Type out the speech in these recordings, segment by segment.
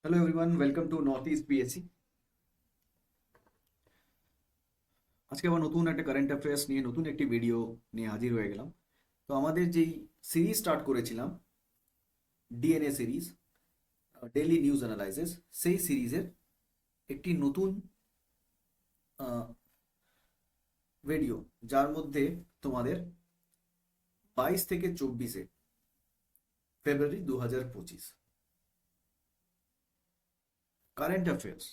Hello everyone, welcome to north east PSC. আজকে আবার নতুন একটা কারেন্ট অ্যাফেয়ার্স নিয়ে নতুন একটি ভিডিও নিয়ে হাজির হয়ে গেলাম। তো আমাদের যেই সিরিজ স্টার্ট করেছিলাম, DNA series, daily news analysis, সেই সিরিজের একটি নতুন ভিডিও, যার মধ্যে তোমাদের 22 থেকে 24 ফেব্রুয়ারি 2025 কারেন্ট অ্যাফেয়ার্স,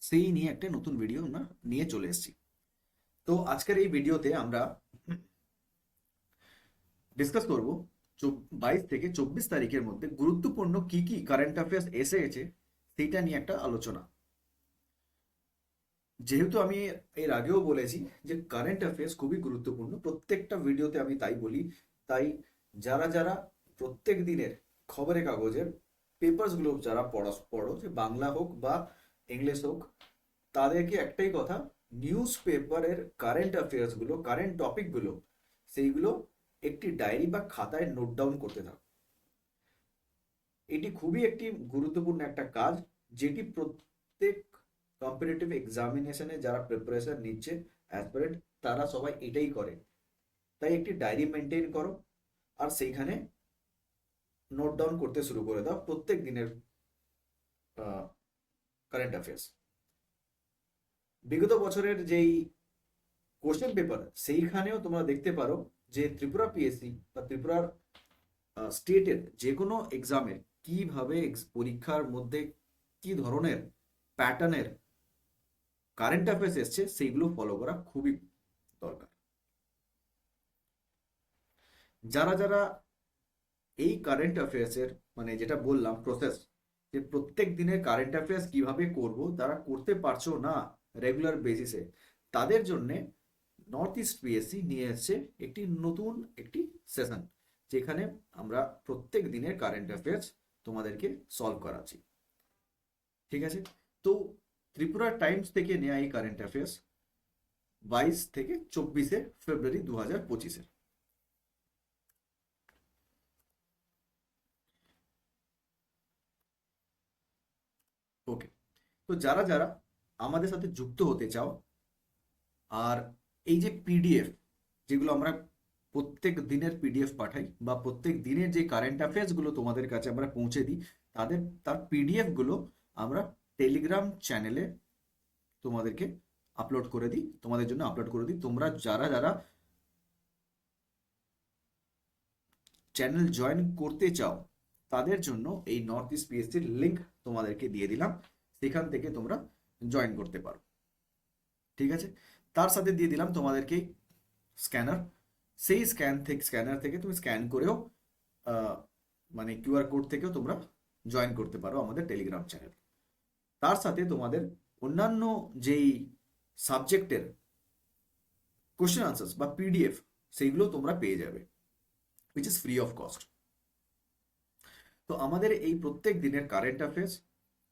সেই নিয়ে একটা নতুন ভিডিও আমরা নিয়ে চলে এসেছি। তো আজকের এই ভিডিওতে আমরা ডিসকাস করব 22 থেকে 24 তারিখের মধ্যে গুরুত্বপূর্ণ কি কি কারেন্ট অ্যাফেয়ার্স এসে গেছে, সেইটা নিয়ে একটা আলোচনা। যেহেতু আমি এর আগেও বলেছি যে কারেন্ট অ্যাফেয়ার্স খুবই গুরুত্বপূর্ণ, প্রত্যেকটা ভিডিওতে আমি তাই বলি। তাই যারা যারা প্রত্যেক দিনের খবরের কাগজের পেপারসগুলো যারা পড়ো, যে বাংলা হোক বা ইংলিশ হোক, তাদেরকে একটাই কথা, নিউজ পেপারের কারেন্ট অ্যাফেয়ার্সগুলো, কারেন্ট টপিকগুলো, সেইগুলো একটি ডায়েরি বা খাতায় নোট ডাউন করতে থাকো। এটি খুবই একটি গুরুত্বপূর্ণ একটা কাজ, যেটি প্রত্যেক কম্পিটিটিভ এক্সামিনেশনে যারা প্রিপারেশন নিচ্ছে অ্যাসপিরেন্ট, তারা সবাই এটাই করে। তাই একটি ডায়েরি মেনটেন করো, আর সেইখানে নোট ডাউন করতে শুরু করে দাও প্রত্যেক দিনের কারেন্ট অ্যাফেয়ার্স। বিগত বছরের যেই কোশ্চেন পেপার, সেইখানেও তোমরা দেখতে পারো যে ত্রিপুরা পিএসসি বা ত্রিপুরার স্টেটের যে কোনো এক্সামে কিভাবে পরীক্ষার মধ্যে কি ধরনের প্যাটার্নের কারেন্ট অ্যাফেয়ার্স এসছে, সেইগুলো ফলো করা খুবই দরকার। যারা যারা এই কারেন্ট অ্যাফেয়ার্সের, মানে যেটা বললাম প্রসেস, যে প্রত্যেক দিনের কারেন্ট অ্যাফেয়ার্স কিভাবে করব, তারা করতে পারছো না রেগুলার বেসিসে, তাদের জন্যে নর্থ ইস্ট পিএসসি নিয়ে এসছে একটি নতুন একটি সেশন, যেখানে আমরা প্রত্যেক দিনের কারেন্ট অ্যাফেয়ার্স তোমাদেরকে সলভ করাচ্ছি। ঠিক আছে? তো ত্রিপুরা টাইমস থেকে নেওয়া এই কারেন্ট অ্যাফেয়ার্স 22 থেকে 24 ফেব্রুয়ারি 2025-এর। ওকে, তো যারা যারা আমাদের সাথে যুক্ত হতে চাও, আর এই যে পিডিএফ, যেগুলো আমরা প্রত্যেক দিনের পিডিএফ পাঠাই, বা প্রত্যেক দিনের যে কারেন্ট অ্যাফেয়ার্সগুলো তোমাদের কাছে আমরা পৌঁছে দিই, তার পিডিএফগুলো আমরা টেলিগ্রাম চ্যানেলে তোমাদেরকে আপলোড করে দিই, তোমাদের জন্য আপলোড করে দিই। তোমরা যারা যারা চ্যানেল জয়েন করতে চাও, তাদের জন্য এই নর্থ ইস্ট পিএসসির লিঙ্ক তোমাদেরকে দিয়ে দিলাম, সেখান থেকে তোমরা জয়েন করতে পারো। ঠিক আছে? তার সাথে দিয়ে দিলাম তোমাদেরকে স্ক্যানার, সেই স্ক্যানার থেকে তুমি স্ক্যান করেও মানে কিউআর কোড থেকেও তোমরা জয়েন করতে পারো আমাদের টেলিগ্রাম চ্যানেল। তার সাথে তোমাদের অন্যান্য যেই সাবজেক্টের কোশ্চেন আনসার্স বা পিডিএফ, সেইগুলো তোমরা পেয়ে যাবে, which is free of cost. তো আমাদের এই প্রত্যেক দিনের কারেন্ট অ্যাফেয়ার্স,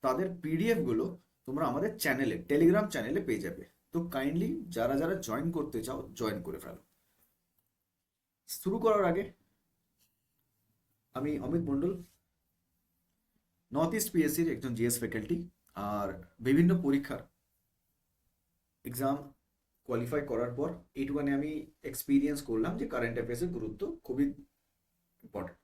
তাদের পিডিএফ গুলো তোমরা আমাদের চ্যানেলে, টেলিগ্রাম চ্যানেলে পেয়ে যাবে। তো কাইন্ডলি যারা যারা জয়েন করতে চাও, জয়েন করে ফেলো। শুরু করার আগে, আমি অমিত মণ্ডল, নর্থ ইস্ট পিএসসির একজন জিএস ফ্যাকাল্টি, আর বিভিন্ন পরীক্ষার এক্সাম কোয়ালিফাই করার পর এইটুখানে আমি এক্সপিরিয়েন্স করলাম যে কারেন্ট অ্যাফেয়ার্সের গুরুত্ব খুবই ইম্পর্টেন্ট।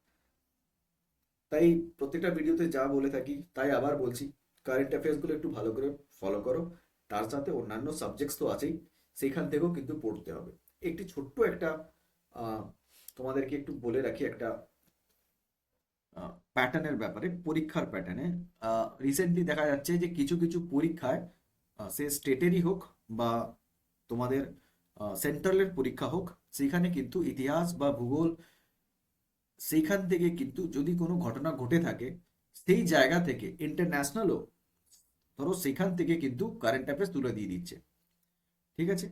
তাই প্রত্যেকটা ভিডিওতে যা বলে থাকি তাই আবার বলছি, কারেন্ট অ্যাফেয়ার্সগুলো একটু ভালো করে ফলো করো। তার সাথে অন্যান্য সাবজেক্টস তো আছেই, সেখান থেকেও কিন্তু পড়তে হবে। একটি ছোট্ট একটা তোমাদেরকে একটু বলে রাখি একটা প্যাটার্নের ব্যাপারে, পরীক্ষার প্যাটার্নে। রিসেন্টলি দেখা যাচ্ছে যে কিছু কিছু পরীক্ষায়, সে স্টেটেরই হোক বা তোমাদের সেন্ট্রালের পরীক্ষা হোক, সেখানে কিন্তু ইতিহাস বা ভূগোল, সেইখান থেকে কিন্তু যদি কোনো ঘটনা ঘটে থাকে, সেই জায়গা থেকে ইন্টারন্যাশনালও, ধরো সেখান থেকে কিন্তু কারেন্ট অ্যাফেয়ার্স তুলে দিয়ে দিচ্ছে। ঠিক আছে?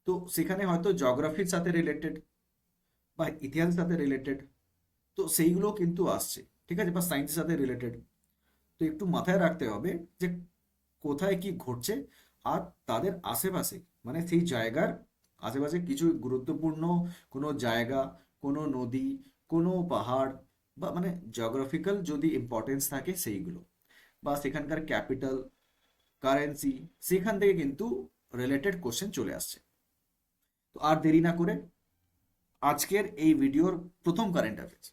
তো সেখানে হয়তো জিওগ্রাফির সাথে রিলেটেড বা ইতিহাসের সাথে রিলেটেড, তো সেইগুলো কিন্তু আসছে। ঠিক আছে? বা সায়েন্সের সাথে রিলেটেড। তো একটু মাথায় রাখতে হবে যে কোথায় কি ঘটছে, আর তাদের আশেপাশে, মানে সেই জায়গার আশেপাশে কিছু গুরুত্বপূর্ণ কোনো জায়গা, কোনো নদী, কোনো পাহাড়, বা মানে জিওগ্রাফিক্যাল যদি ইম্পর্টেন্স থাকে সেইগুলো। বা সেখানকার ক্যাপিটাল, কারেন্সি, সেখান থেকে কিন্তু রিলেটেড কোশ্চেন চলে আসছে। তো আর দেরি না করে আজকের এই ভিডিওর প্রথম current affairs.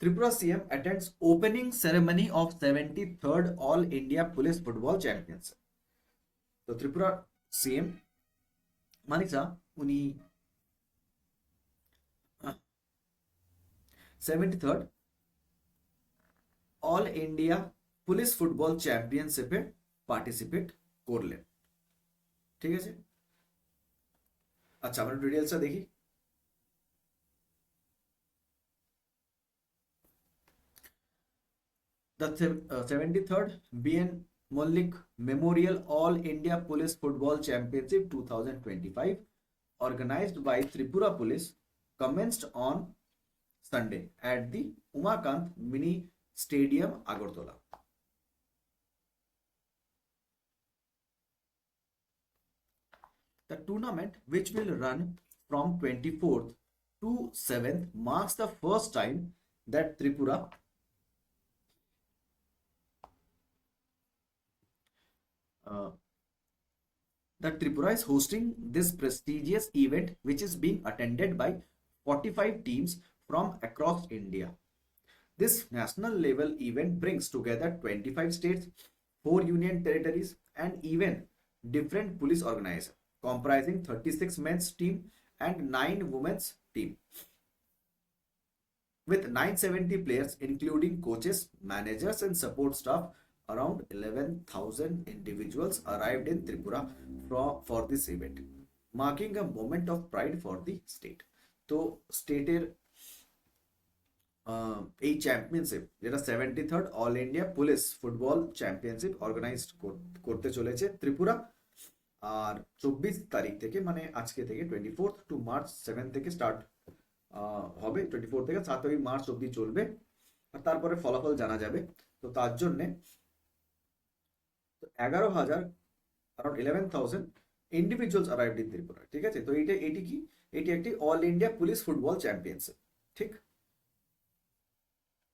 Tripura CM attends opening ceremony of 73rd all India police football championship. তো ত্রিপুরা সিএম মানিক শাহ উনি 73rd all India police football চ্যাম্পিয়নশিপে পার্টিসিপেট করলেন। ঠিক আছে, আচ্ছা আমরা ডিটেলসটা দেখি। The 73rd BN Mollik Memorial All India Police Football Championship 2025, organized by Tripura Police, commenced on Sunday at the Umakant Mini Stadium, Agartala. The tournament, which will run from 24th to 7th, marks the first time that Tripura is hosting this prestigious event, which is being attended by 45 teams from across India. This national level event brings together 25 states, 4 union territories, and even different police organizations, comprising 36 men's team and 9 women's team. With 970 players, including coaches, managers, and support staff, around 11,000 individuals arrived in Tripura for this event, marking a moment of pride for the state. তো স্টেটের এই championship, যেটা 73rd all India police football championship organize করতে চলেছে ত্রিপুরা। আর 24 তারিখ থেকে, মানে আজকে থেকে 24th টু মার্চ 7 থেকে স্টার্ট হবে, 24 থেকে 7ই মার্চ অব্দি চলবে, আর তারপরে ফলাফল জানা যাবে। তো তার জন্যে 11,000, around 11,000 individuals arrived in Tripura. ঠিক আছে, তো এটি কি, এটি একটি all India police football championship. ঠিক,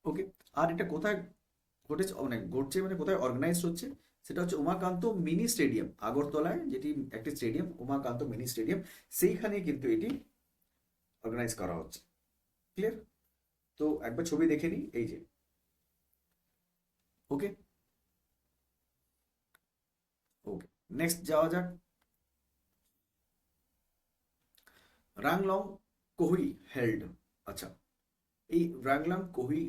ওকে। আর এটা কোথায় ঘটেছে, মানে ঘটছে মানে কোথায় অর্গানাইজ হচ্ছে, সেটা হচ্ছে উমাকান্ত মিনি স্টেডিয়াম, আগরতলায় যেটি একটি স্টেডিয়াম, উমাকান্ত মিনি স্টেডিয়াম, সেইখানে কিন্তু এটি অর্গানাইজ করা হচ্ছে। ক্লিয়ার? তো একবার ছবি দেখে নিই, এই যে, ওকে ওকে, নেক্সট যাওয়া যাক। রাংলং কোহুই হেল্ড। আচ্ছা, এই রাংলং কোহুই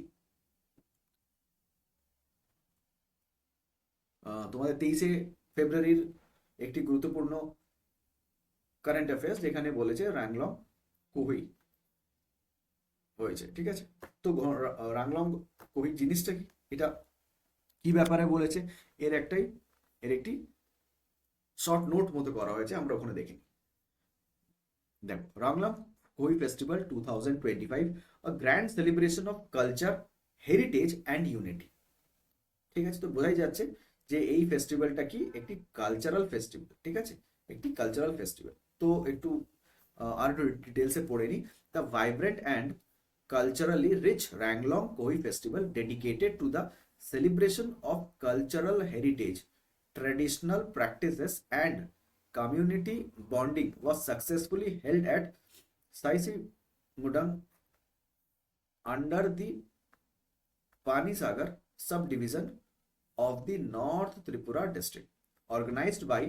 তোমাদের 23শে ফেব্রুয়ারির একটি গুরুত্বপূর্ণ কারেন্ট অ্যাফেয়ার্স, যেখানে বলেছে রাংলং কোহুই হয়েছে। ঠিক আছে, তো রাংলং কোহুই জিনিসটা কি, এটা কি ব্যাপারে বলেছে, এর একটি শর্ট নোট মতো করা হয়েছে, আমরা ওখানে দেখি। দেখো, Ranglong কোহুই festival 2025, a grand celebration of culture, heritage and unity। ঠিক আছে, তো বোঝাই যাচ্ছে যে এই ফেস্টিভ্যালটা কি, একটি কালচারাল ফেস্টিভ্যাল। ঠিক আছে, একটি কালচারাল ফেস্টিভ্যাল। তো একটু আর একটু ডিটেলসে পড়ে নিই। The vibrant and culturally rich Ranglong Koi festival, dedicated to the celebration of cultural heritage, traditional practices and community bonding, was successfully held at Saisi Mudang under the Panisagar subdivision of the North Tripura district, organized by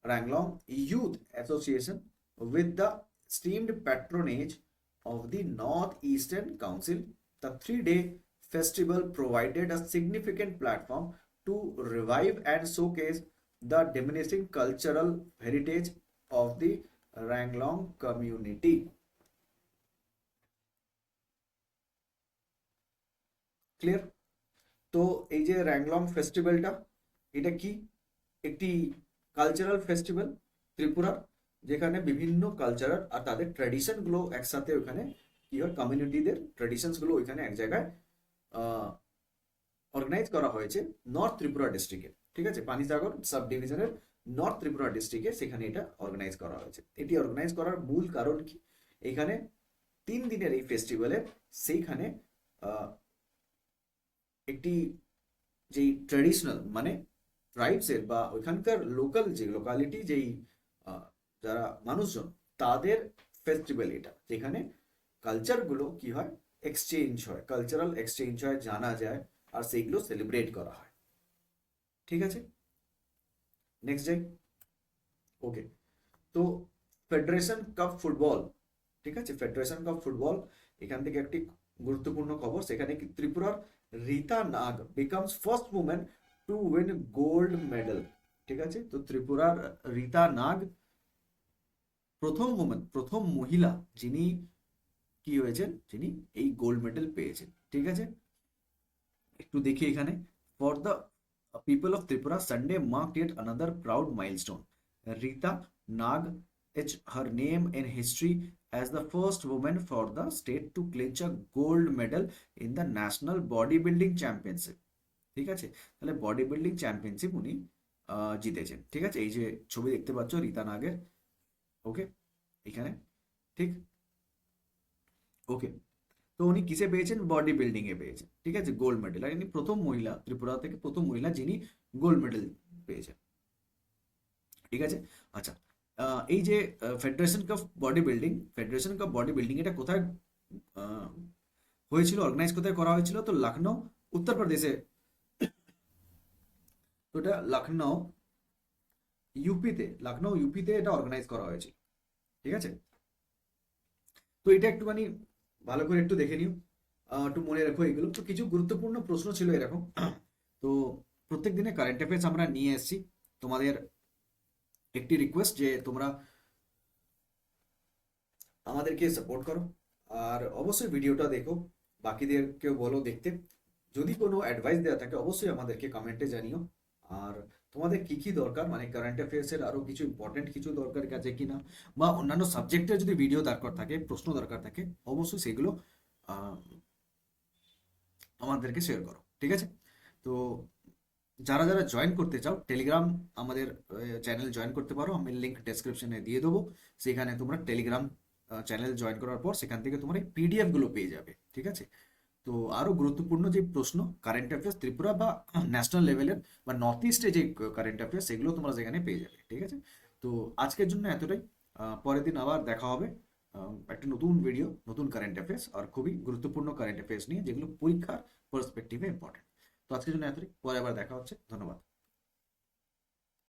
Ranglong Youth Association with the esteemed patronage of the North-Eastern Council. The 3-day festival provided a significant platform to revive and showcase the diminishing cultural heritage of the Ranglong community. Clear? তো এই যে র্যাংলং ফেস্টিভ্যালটা, এটা কি, একটি cultural festival ত্রিপুরার, যেখানে বিভিন্ন cultural আর তাদের ট্র্যাডিশনগুলো একসাথে ওখানে কি হয়, কমিউনিটিদের ট্র্যাডিশনসগুলো ওইখানে এক জায়গায় অর্গানাইজ করা হয়েছে নর্থ ত্রিপুরা ডিস্ট্রিক্টে। ঠিক আছে, পানিসাগর সাব ডিভিশনের নর্থ ত্রিপুরা ডিস্ট্রিক্টে, সেখানে এটা অর্গানাইজ করা হয়েছে। এটি অর্গানাইজ করার মূল কারণ কি, এখানে 3 দিনের এই ফেস্টিভ্যালে সেইখানে একটি যেই ট্র্যাডিশনাল মানে ট্রাইবসের বা ওইখানকার লোকাল যে লোকালিটি যেই আহ, যারা মানুষজন তাদের ফেস্টিভ্যাল এটা, যেখানে কালচারগুলো কি হয়, এক্সচেঞ্জ হয়, কালচারাল এক্সচেঞ্জ হয়, জানা যায়, আর সেইগুলো সেলিব্রেট করা হয়। ঠিক আছে, নেক্সট যাই। ওকে, তো ফেডারেশন কাপ ফুটবল, ঠিক আছে, ফেডারেশন কাপ ফুটবল, এখান থেকে একটি গুরুত্বপূর্ণ খবর, সেখানে কি ত্রিপুরার Rita Nag becomes first women to win gold medal. ঠিক আছে, তো ত্রিপুরার রীতা নাগ প্রথম ওমেন, প্রথম মহিলা যিনি কি হয়েছেন, যিনি এই গোল্ড মেডেল পেয়েছেন। ঠিক আছে, একটু দেখি এখানে, for the people of Tripura Sunday marked yet another proud milestone. Rita Nag etched her name in history as the first woman for the state to clinch a gold medal in the national bodybuilding championship. ঠিক আছে, তাহলে body building championship উনি জিতেছেন। ঠিক আছে, এই যে ছবি দেখতে পাচ্ছ রীতা নাগের, ওকে, এখানে, ঠিক, ওকে, তো উনি কিসে পেয়েছেন, বডি বিল্ডিং এ পেয়েছেন। ঠিক আছে, গোল্ড মেডেল, আর ইনি প্রথম মহিলা, ত্রিপুরা থেকে প্রথম মহিলা যিনি গোল্ড মেডেল পেয়েছেন। ঠিক আছে, আচ্ছা, এই যে ফেডারেশন কাপ বডি বিল্ডিং এটা কোথায় আহ, হয়েছিল, অর্গানাইজ কোথায় করা হয়েছিল, তো লখনৌ, উত্তরপ্রদেশে। তো এটা লখনৌ ইউপিতে এটা অর্গানাইজ করা হয়েছিল। ঠিক আছে, তো এটা একটুখানি ভালো করে একটু দেখে নিও, একটু মনে রাখো এগুলো, তো কিছু গুরুত্বপূর্ণ প্রশ্ন ছিল এরকম। তো প্রত্যেক দিনে কারেন্ট অ্যাফেয়ার্স আমরা নিয়ে এসেছি, তোমাদের একটি রিকোয়েস্ট যে তোমরা আমাদেরকে সাপোর্ট করো, আর অবশ্যই ভিডিওটা দেখো, বাকিদেরকেও বলো দেখতে। যদি কোনো অ্যাডভাইস দেওয়া থাকে অবশ্যই আমাদেরকে কমেন্টে জানিও। আর তোমাদের কি কি দরকার, মানে কারেন্ট অ্যাফেয়ার্সের আরো কিছু ইম্পর্টেন্ট কিছু দরকার আছে কিনা, বা অন্যান্য সাবজেক্টের যদি ভিডিও দরকার থাকে, প্রশ্ন দরকার থাকে, অবশ্যই সেগুলো আহ, আমাদেরকে শেয়ার করো। ঠিক আছে, তো যারা যারা জয়েন করতে চাও টেলিগ্রাম আমাদের চ্যানেল জয়েন করতে পারো, আমি লিঙ্ক ডেসক্রিপশনে দিয়ে দেবো। সেখানে তোমরা টেলিগ্রাম চ্যানেল জয়েন করার পর সেখান থেকে তোমরা এই পিডিএফ গুলো পেয়ে যাবে। ঠিক আছে, তো আরো গুরুত্বপূর্ণ যে প্রশ্ন কারেন্ট অ্যাফেয়ার্স ত্রিপুরা বা ন্যাশনাল লেভেলের বা নর্থ ইস্টে যে কারেন্ট অ্যাফেয়ার্স সেগুলো তোমরা সেখানে পেয়ে যাবে। ঠিক আছে, তো আজকের জন্য এতটাই, পরের দিন আবার দেখা হবে একটা নতুন ভিডিও, নতুন কারেন্ট অ্যাফেয়ার্স আর খুবই গুরুত্বপূর্ণ কারেন্ট অ্যাফেয়ার্স নিয়ে, যেগুলো পরীক্ষার পার্সপেক্টিভে ইম্পর্টেন্ট। তো আজকের জন্য এতটাই, পরে আবার দেখা হচ্ছে, ধন্যবাদ।